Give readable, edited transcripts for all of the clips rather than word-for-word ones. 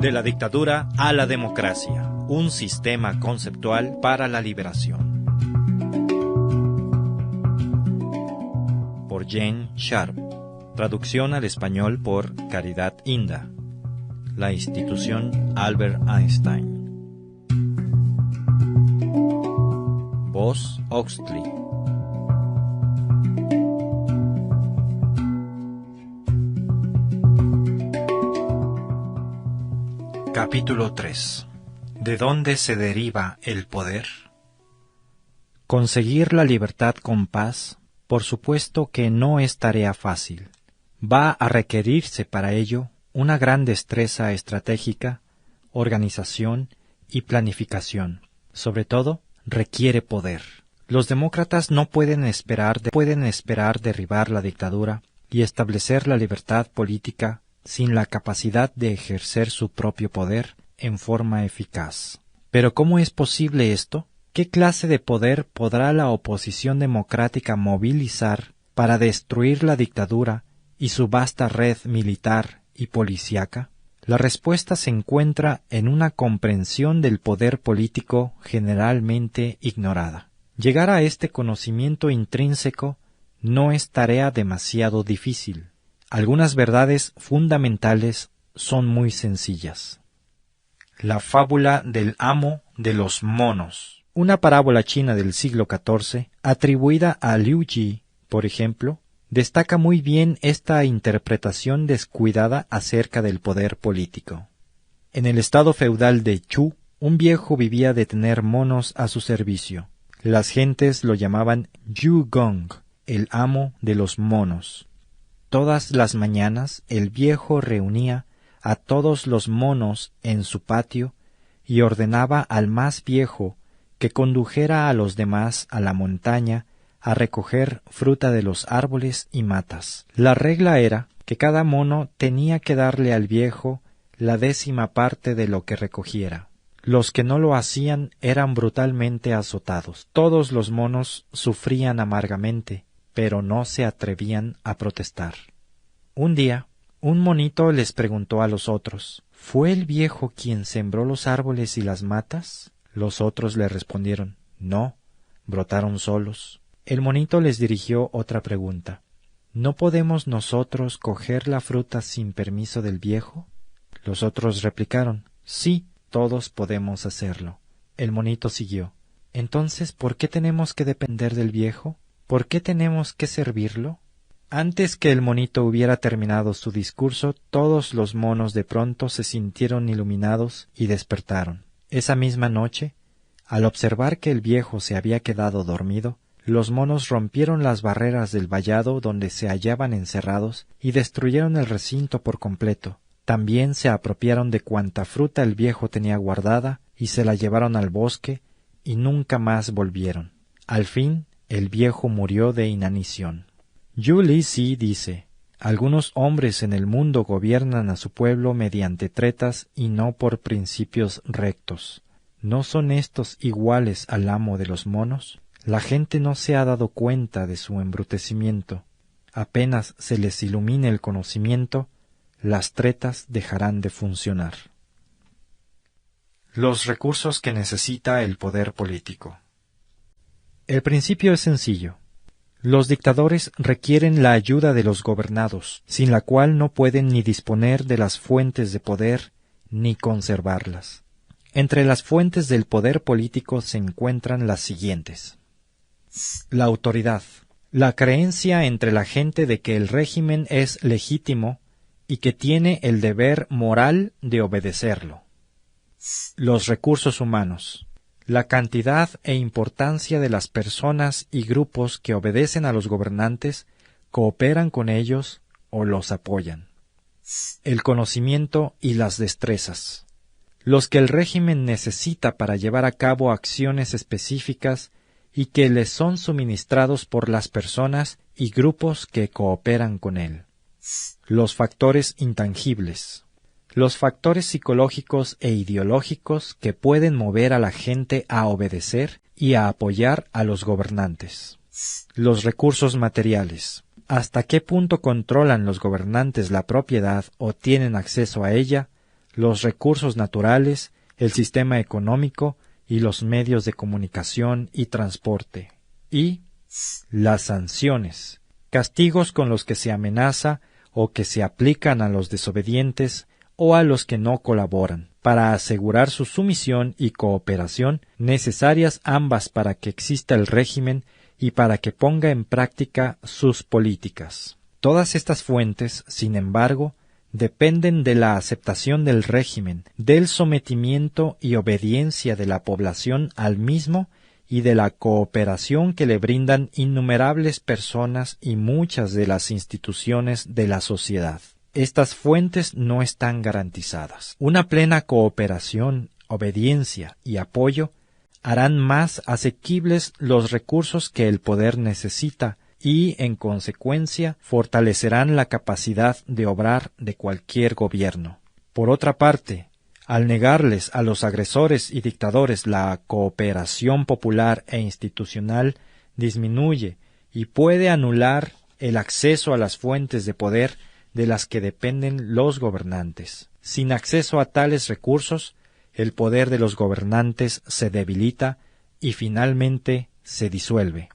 De la dictadura a la democracia, un sistema conceptual para la liberación. Por Jane Sharp. Traducción al español por Caridad Inda. La institución Albert Einstein. Voz Oxley. Capítulo 3. ¿De dónde se deriva el poder? Conseguir la libertad con paz, por supuesto que no es tarea fácil. Va a requerirse para ello una gran destreza estratégica, organización y planificación. Sobre todo, requiere poder. Los demócratas no pueden esperar derribar la dictadura y establecer la libertad política sin la capacidad de ejercer su propio poder en forma eficaz. ¿Pero cómo es posible esto? ¿Qué clase de poder podrá la oposición democrática movilizar para destruir la dictadura y su vasta red militar y policíaca? La respuesta se encuentra en una comprensión del poder político generalmente ignorada. Llegar a este conocimiento intrínseco no es tarea demasiado difícil. Algunas verdades fundamentales son muy sencillas. La fábula del amo de los monos. Una parábola china del siglo XIV, atribuida a Liu Ji, por ejemplo, destaca muy bien esta interpretación descuidada acerca del poder político. En el estado feudal de Chu, un viejo vivía de tener monos a su servicio. Las gentes lo llamaban Yu Gong, el amo de los monos. Todas las mañanas el viejo reunía a todos los monos en su patio y ordenaba al más viejo que condujera a los demás a la montaña a recoger fruta de los árboles y matas. La regla era que cada mono tenía que darle al viejo la 10ª parte de lo que recogiera. Los que no lo hacían eran brutalmente azotados. Todos los monos sufrían amargamente, pero no se atrevían a protestar. Un día, un monito les preguntó a los otros, ¿fue el viejo quien sembró los árboles y las matas? Los otros le respondieron, no, brotaron solos. El monito les dirigió otra pregunta, ¿no podemos nosotros coger la fruta sin permiso del viejo? Los otros replicaron, sí, todos podemos hacerlo. El monito siguió, entonces, ¿por qué tenemos que depender del viejo? ¿Por qué tenemos que servirlo? Antes que el monito hubiera terminado su discurso, todos los monos de pronto se sintieron iluminados y despertaron. Esa misma noche, al observar que el viejo se había quedado dormido, los monos rompieron las barreras del vallado donde se hallaban encerrados y destruyeron el recinto por completo. También se apropiaron de cuanta fruta el viejo tenía guardada y se la llevaron al bosque y nunca más volvieron. Al fin, el viejo murió de inanición. Yu Lixi dice, algunos hombres en el mundo gobiernan a su pueblo mediante tretas y no por principios rectos. ¿No son estos iguales al amo de los monos? La gente no se ha dado cuenta de su embrutecimiento. Apenas se les ilumine el conocimiento, las tretas dejarán de funcionar. Los recursos que necesita el poder político. El principio es sencillo. Los dictadores requieren la ayuda de los gobernados, sin la cual no pueden ni disponer de las fuentes de poder ni conservarlas. Entre las fuentes del poder político se encuentran las siguientes. La autoridad. La creencia entre la gente de que el régimen es legítimo y que tiene el deber moral de obedecerlo. Los recursos humanos. La cantidad e importancia de las personas y grupos que obedecen a los gobernantes, cooperan con ellos o los apoyan. El conocimiento y las destrezas. Los que el régimen necesita para llevar a cabo acciones específicas y que les son suministrados por las personas y grupos que cooperan con él. Los factores intangibles. Los factores psicológicos e ideológicos que pueden mover a la gente a obedecer y a apoyar a los gobernantes. Los recursos materiales. ¿Hasta qué punto controlan los gobernantes la propiedad o tienen acceso a ella? los recursos naturales, el sistema económico y los medios de comunicación y transporte. Y las sanciones, castigos con los que se amenaza o que se aplican a los desobedientes o a los que no colaboran, para asegurar su sumisión y cooperación, necesarias ambas para que exista el régimen y para que ponga en práctica sus políticas. Todas estas fuentes, sin embargo, dependen de la aceptación del régimen, del sometimiento y obediencia de la población al mismo y de la cooperación que le brindan innumerables personas y muchas de las instituciones de la sociedad. Estas fuentes no están garantizadas. Una plena cooperación, obediencia y apoyo harán más asequibles los recursos que el poder necesita y, en consecuencia, fortalecerán la capacidad de obrar de cualquier gobierno. Por otra parte, al negarles a los agresores y dictadores la cooperación popular e institucional, disminuye y puede anular el acceso a las fuentes de poder de las que dependen los gobernantes. Sin acceso a tales recursos, el poder de los gobernantes se debilita y finalmente se disuelve.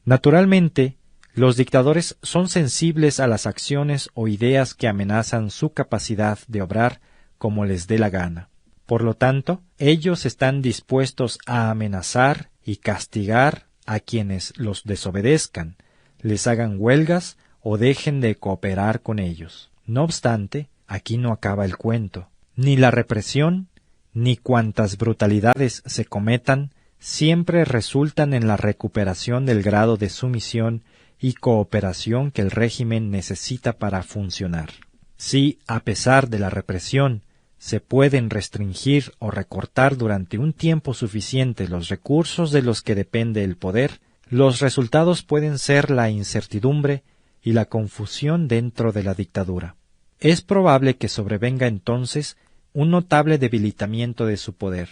Naturalmente, los dictadores son sensibles a las acciones o ideas que amenazan su capacidad de obrar como les dé la gana. Por lo tanto, ellos están dispuestos a amenazar y castigar a quienes los desobedezcan, les hagan huelgas o dejen de cooperar con ellos. No obstante, aquí no acaba el cuento. Ni la represión, ni cuantas brutalidades se cometan, siempre resultan en la recuperación del grado de sumisión y cooperación que el régimen necesita para funcionar. Si, a pesar de la represión, se pueden restringir o recortar durante un tiempo suficiente los recursos de los que depende el poder, los resultados pueden ser la incertidumbre y la confusión dentro de la dictadura. Es probable que sobrevenga entonces un notable debilitamiento de su poder.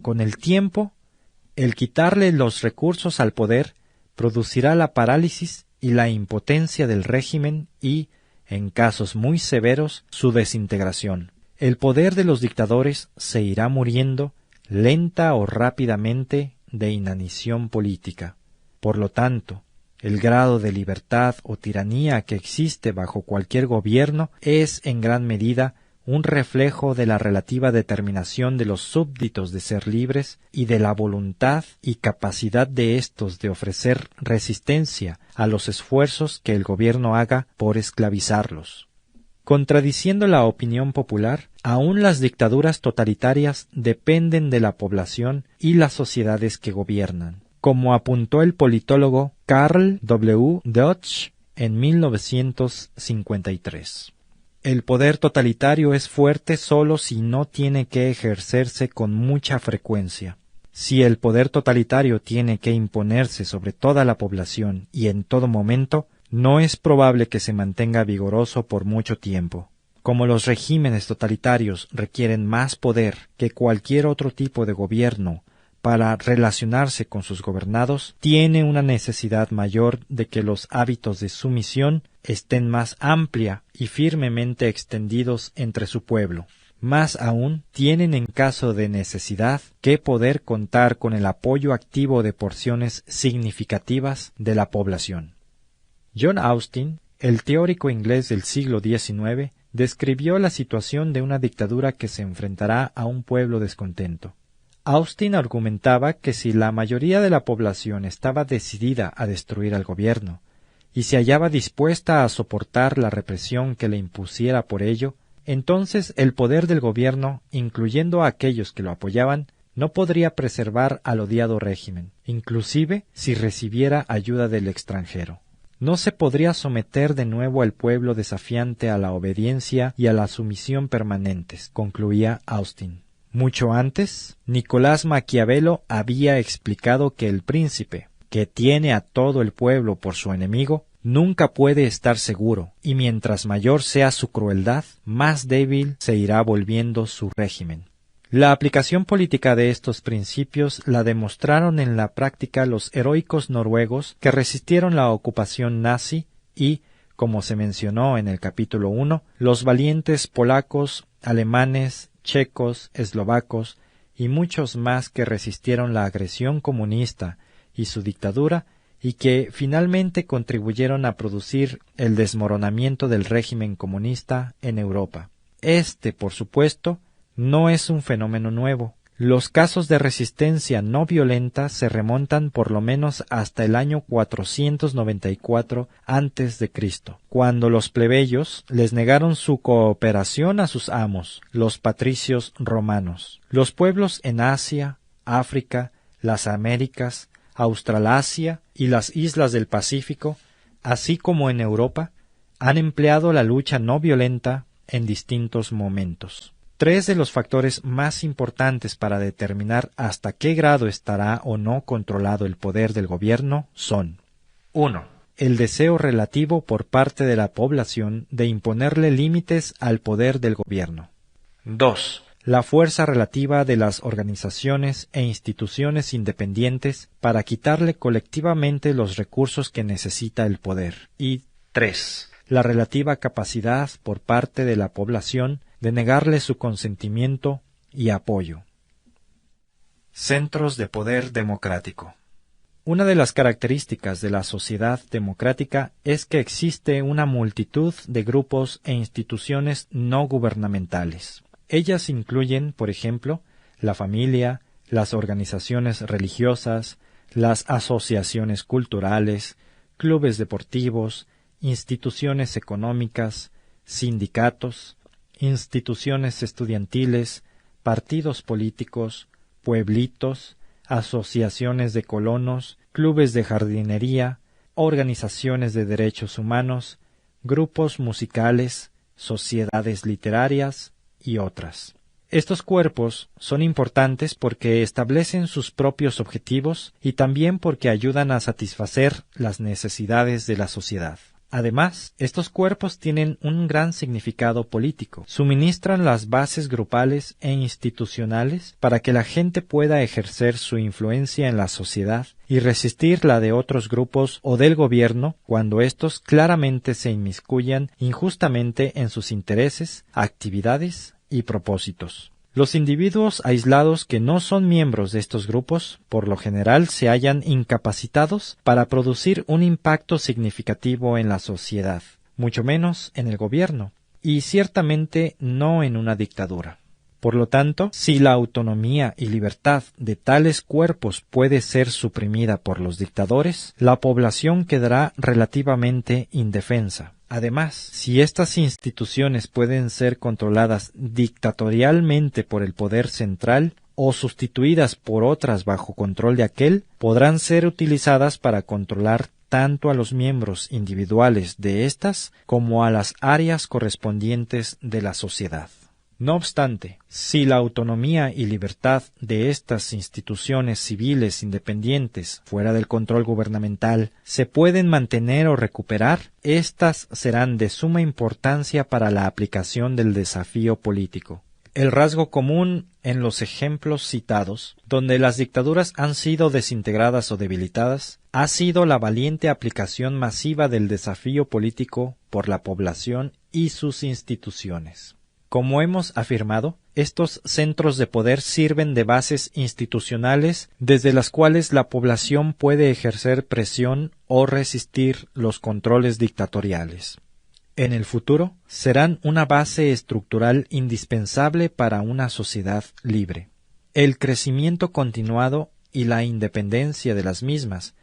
Con el tiempo, el quitarle los recursos al poder producirá la parálisis y la impotencia del régimen y, en casos muy severos, su desintegración. El poder de los dictadores se irá muriendo, lenta o rápidamente, de inanición política. Por lo tanto, el grado de libertad o tiranía que existe bajo cualquier gobierno es, en gran medida, un reflejo de la relativa determinación de los súbditos de ser libres y de la voluntad y capacidad de éstos de ofrecer resistencia a los esfuerzos que el gobierno haga por esclavizarlos. Contradiciendo la opinión popular, aún las dictaduras totalitarias dependen de la población y las sociedades que gobiernan, como apuntó el politólogo Karl W. Deutsch en 1953. El poder totalitario es fuerte solo si no tiene que ejercerse con mucha frecuencia. Si el poder totalitario tiene que imponerse sobre toda la población y en todo momento, no es probable que se mantenga vigoroso por mucho tiempo. Como los regímenes totalitarios requieren más poder que cualquier otro tipo de gobierno para relacionarse con sus gobernados, tiene una necesidad mayor de que los hábitos de sumisión estén más amplia y firmemente extendidos entre su pueblo. Más aún, tienen en caso de necesidad que poder contar con el apoyo activo de porciones significativas de la población. John Austin, el teórico inglés del siglo XIX, describió la situación de una dictadura que se enfrentará a un pueblo descontento. Austin argumentaba que si la mayoría de la población estaba decidida a destruir al gobierno y se hallaba dispuesta a soportar la represión que le impusiera por ello, entonces el poder del gobierno, incluyendo a aquellos que lo apoyaban, no podría preservar al odiado régimen, inclusive si recibiera ayuda del extranjero. No se podría someter de nuevo al pueblo desafiante a la obediencia y a la sumisión permanentes, concluía Austin. Mucho antes, Nicolás Maquiavelo había explicado que el príncipe, que tiene a todo el pueblo por su enemigo, nunca puede estar seguro, y mientras mayor sea su crueldad, más débil se irá volviendo su régimen. La aplicación política de estos principios la demostraron en la práctica los heroicos noruegos que resistieron la ocupación nazi y, como se mencionó en el capítulo 1, los valientes polacos alemanes, checos, eslovacos y muchos más que resistieron la agresión comunista y su dictadura y que finalmente contribuyeron a producir el desmoronamiento del régimen comunista en Europa. Este, por supuesto, no es un fenómeno nuevo. Los casos de resistencia no violenta se remontan por lo menos hasta el año 494 a.C., cuando los plebeyos les negaron su cooperación a sus amos, los patricios romanos. Los pueblos en Asia, África, las Américas, Australasia y las islas del Pacífico, así como en Europa, han empleado la lucha no violenta en distintos momentos. Tres de los factores más importantes para determinar hasta qué grado estará o no controlado el poder del gobierno son: 1. El deseo relativo por parte de la población de imponerle límites al poder del gobierno. 2. La fuerza relativa de las organizaciones e instituciones independientes para quitarle colectivamente los recursos que necesita el poder. Y 3. La relativa capacidad por parte de la población de negarle su consentimiento y apoyo. Centros de poder democrático. Una de las características de la sociedad democrática es que existe una multitud de grupos e instituciones no gubernamentales. Ellas incluyen, por ejemplo, la familia, las organizaciones religiosas, las asociaciones culturales, clubes deportivos, instituciones económicas, sindicatos, instituciones estudiantiles, partidos políticos, pueblitos, asociaciones de colonos, clubes de jardinería, organizaciones de derechos humanos, grupos musicales, sociedades literarias y otras. Estos cuerpos son importantes porque establecen sus propios objetivos y también porque ayudan a satisfacer las necesidades de la sociedad. Además, estos cuerpos tienen un gran significado político. Suministran las bases grupales e institucionales para que la gente pueda ejercer su influencia en la sociedad y resistir la de otros grupos o del gobierno cuando éstos claramente se inmiscuyan injustamente en sus intereses, actividades y propósitos. Los individuos aislados que no son miembros de estos grupos, por lo general se hallan incapacitados para producir un impacto significativo en la sociedad, mucho menos en el gobierno, y ciertamente no en una dictadura. Por lo tanto, si la autonomía y libertad de tales cuerpos puede ser suprimida por los dictadores, la población quedará relativamente indefensa. Además, si estas instituciones pueden ser controladas dictatorialmente por el poder central o sustituidas por otras bajo control de aquel, podrán ser utilizadas para controlar tanto a los miembros individuales de éstas como a las áreas correspondientes de la sociedad. No obstante, si la autonomía y libertad de estas instituciones civiles independientes fuera del control gubernamental se pueden mantener o recuperar, éstas serán de suma importancia para la aplicación del desafío político. El rasgo común en los ejemplos citados, donde las dictaduras han sido desintegradas o debilitadas, ha sido la valiente aplicación masiva del desafío político por la población y sus instituciones. Como hemos afirmado, estos centros de poder sirven de bases institucionales desde las cuales la población puede ejercer presión o resistir los controles dictatoriales. En el futuro, serán una base estructural indispensable para una sociedad libre. El crecimiento continuado y la independencia de las mismas,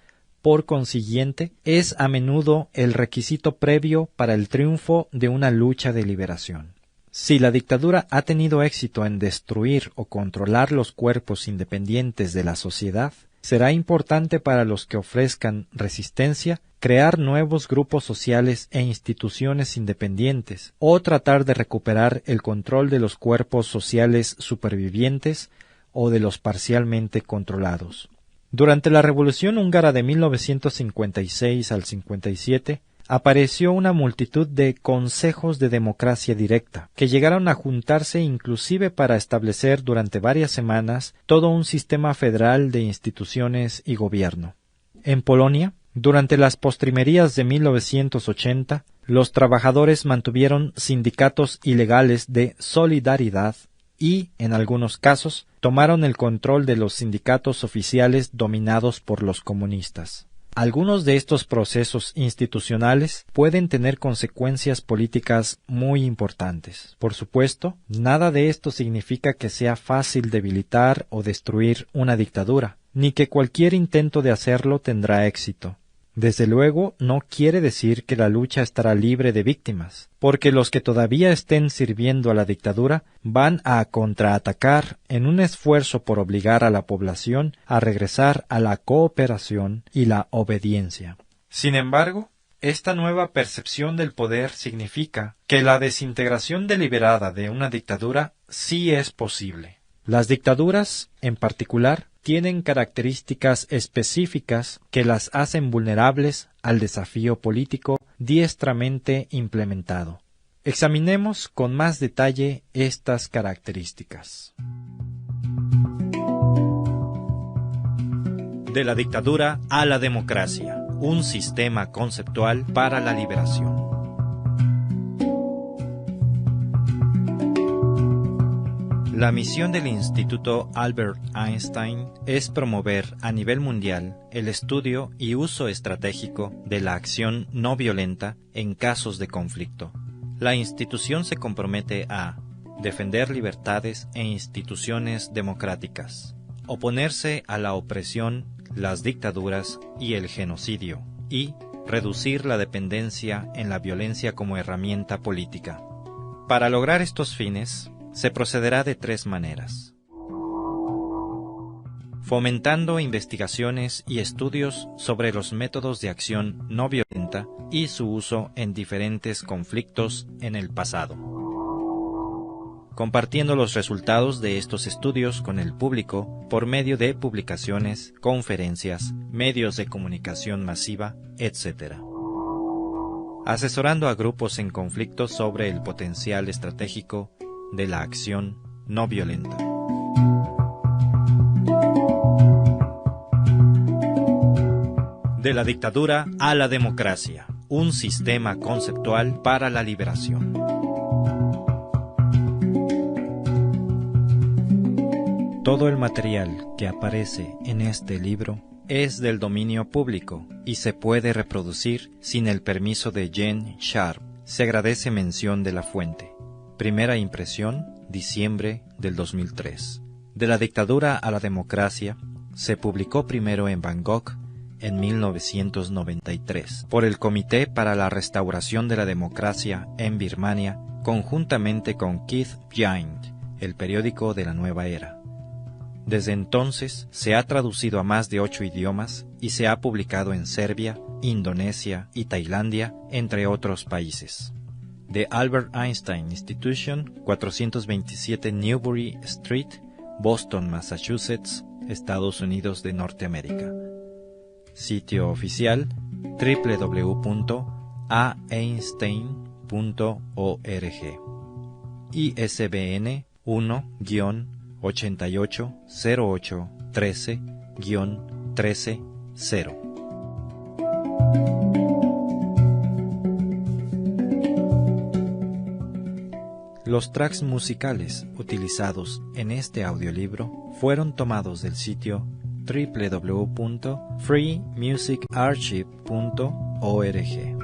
por consiguiente, es a menudo el requisito previo para el triunfo de una lucha de liberación. Si la dictadura ha tenido éxito en destruir o controlar los cuerpos independientes de la sociedad, será importante para los que ofrezcan resistencia crear nuevos grupos sociales e instituciones independientes o tratar de recuperar el control de los cuerpos sociales supervivientes o de los parcialmente controlados. Durante la Revolución húngara de 1956 al 57, apareció una multitud de consejos de democracia directa, que llegaron a juntarse inclusive para establecer durante varias semanas todo un sistema federal de instituciones y gobierno. En Polonia, durante las postrimerías de 1980, Los trabajadores mantuvieron sindicatos ilegales de solidaridad y, en algunos casos, tomaron el control de los sindicatos oficiales dominados por los comunistas. Algunos de estos procesos institucionales pueden tener consecuencias políticas muy importantes. Por supuesto, nada de esto significa que sea fácil debilitar o destruir una dictadura, ni que cualquier intento de hacerlo tendrá éxito. Desde luego, no quiere decir que la lucha estará libre de víctimas, porque los que todavía estén sirviendo a la dictadura van a contraatacar en un esfuerzo por obligar a la población a regresar a la cooperación y la obediencia. Sin embargo, esta nueva percepción del poder significa que la desintegración deliberada de una dictadura sí es posible. Las dictaduras, en particular, tienen características específicas que las hacen vulnerables al desafío político diestramente implementado. Examinemos con más detalle estas características. De la dictadura a la democracia, un sistema conceptual para la liberación. La misión del Instituto Albert Einstein es promover a nivel mundial el estudio y uso estratégico de la acción no violenta en casos de conflicto. La institución se compromete a defender libertades e instituciones democráticas, oponerse a la opresión, las dictaduras y el genocidio, y reducir la dependencia en la violencia como herramienta política. Para lograr estos fines, se procederá de tres maneras: fomentando investigaciones y estudios sobre los métodos de acción no violenta y su uso en diferentes conflictos en el pasado, compartiendo los resultados de estos estudios con el público por medio de publicaciones, conferencias, medios de comunicación masiva, etc., asesorando a grupos en conflicto sobre el potencial estratégico de la acción no violenta. De la dictadura a la democracia, un sistema conceptual para la liberación. Todo el material que aparece en este libro es del dominio público y se puede reproducir sin el permiso de Jen Sharp. Se agradece mención de la fuente. Primera impresión, diciembre del 2003. De la dictadura a la democracia, se publicó primero en Bangkok en 1993 por el Comité para la Restauración de la Democracia en Birmania, conjuntamente con Keith Giant, el periódico de la nueva era. Desde entonces se ha traducido a más de 8 idiomas y se ha publicado en Serbia, Indonesia y Tailandia, entre otros países. The Albert Einstein Institution, 427 Newbury Street, Boston, Massachusetts, Estados Unidos de Norteamérica. Sitio oficial www.aeinstein.org. ISBN 1-880813-130. Los tracks musicales utilizados en este audiolibro fueron tomados del sitio www.freemusicarchive.org.